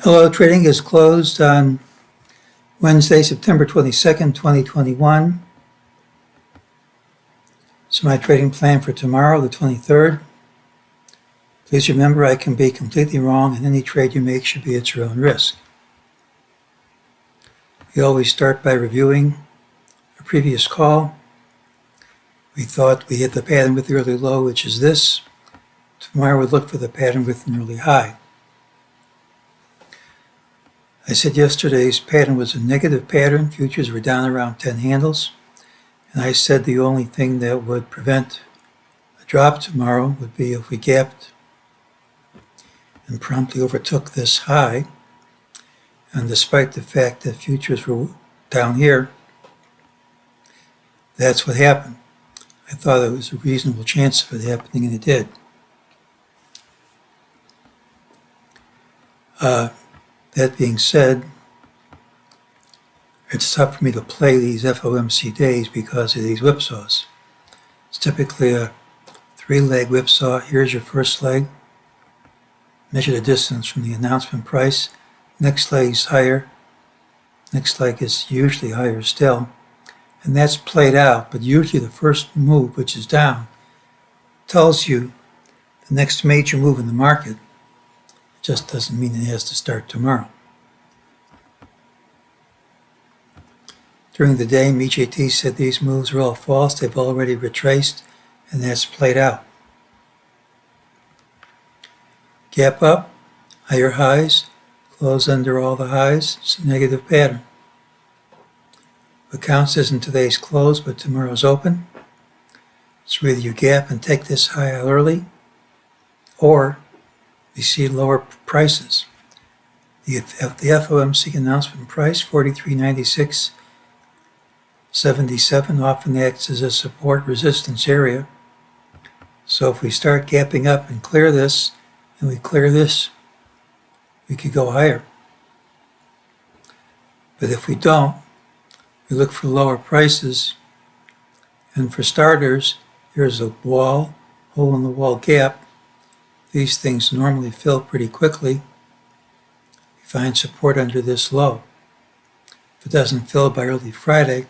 Hello, trading is closed on Wednesday, September 22nd, 2021. So my trading plan for tomorrow, the 23rd. Please remember I can be completely wrong, and any trade you make should be at your own risk. We always start by reviewing a previous call. We thought we hit the pattern with the early low, which is this. Tomorrow we'll look for the pattern with an early high. I said yesterday's pattern was a negative pattern. Futures were down around 10 handles. And I said the only thing that would prevent a drop tomorrow would be if we gapped and promptly overtook this high. And despite the fact that futures were down here, that's what happened. I thought it was a reasonable chance of it happening, and it did. That being said, it's tough for me to play these FOMC days because of these whipsaws. It's typically a 3-leg whipsaw. Here's your first leg. Measure the distance from the announcement price. Next leg is higher. Next leg is usually higher still. And that's played out, but usually the first move, which is down, tells you the next major move in the market. Just doesn't mean it has to start tomorrow. During the day, MEJT said these moves are all false. They've already retraced, and that's played out. Gap up, higher highs, close under all the highs. It's a negative pattern. What counts isn't today's close, but tomorrow's open. So either you gap and take this high out early, or we see lower prices. The FOMC announcement price, 43.96.77, often acts as a support resistance area. So if we start gapping up and clear this, and we clear this, we could go higher. But if we don't, we look for lower prices. And for starters, here's a wall, hole in the wall gap. These things normally fill pretty quickly. We find support under this low. If it doesn't fill by early Friday,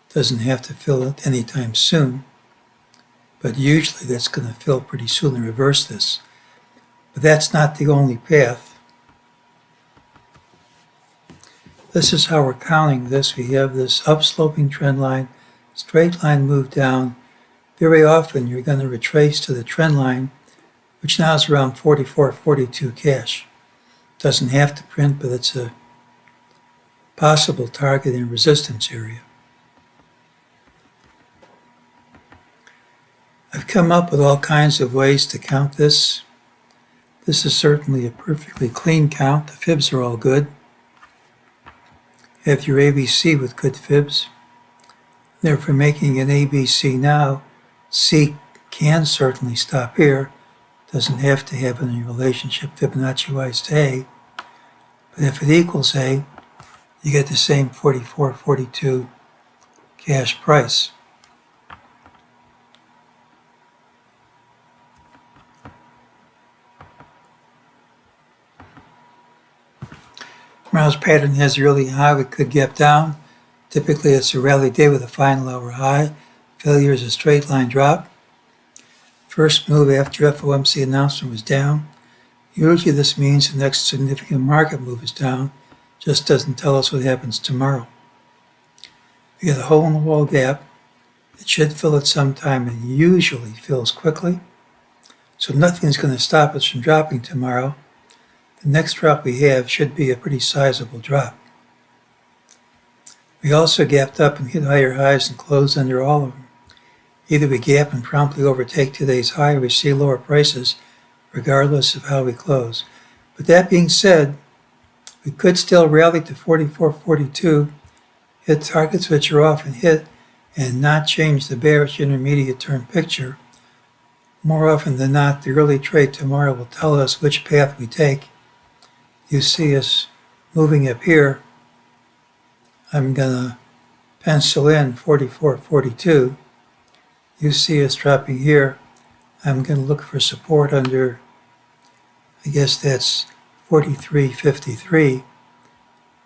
it doesn't have to fill it anytime soon. But usually that's going to fill pretty soon and reverse this. But that's not the only path. This is how we're counting this. We have this upsloping trend line, straight line move down. Very often you're going to retrace to the trend line, which now is around 44.42 cash. Doesn't have to print, but it's a possible target and resistance area. I've come up with all kinds of ways to count this. This is certainly a perfectly clean count. The fibs are all good. Have your ABC with good fibs. Therefore, making an ABC now, C can certainly stop here. Doesn't have to have any relationship Fibonacci-wise to A. But if it equals A, you get the same 44.42 cash price. Tomorrow's pattern has a early high. We could gap down. Typically, it's a rally day with a fine lower high. Failure is a straight line drop. First move after FOMC announcement was down. Usually this means the next significant market move is down. Just doesn't tell us what happens tomorrow. We get a hole in the wall gap. It should fill at some time and usually fills quickly. So nothing's going to stop us from dropping tomorrow. The next drop we have should be a pretty sizable drop. We also gapped up and hit higher highs and closed under all of them. Either we gap and promptly overtake today's high, or we see lower prices, regardless of how we close. But that being said, we could still rally to 44.42, hit targets which are often hit, and not change the bearish intermediate term picture. More often than not, the early trade tomorrow will tell us which path we take. You see us moving up here. I'm going to pencil in 44.42. You see us dropping here. I'm going to look for support under, I guess that's 43.53,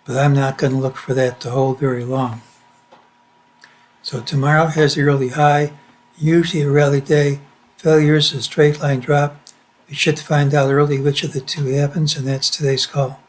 but I'm not going to look for that to hold very long. So tomorrow has the early high, usually a rally day. Failures, a straight line drop. We should find out early which of the two happens, and that's today's call.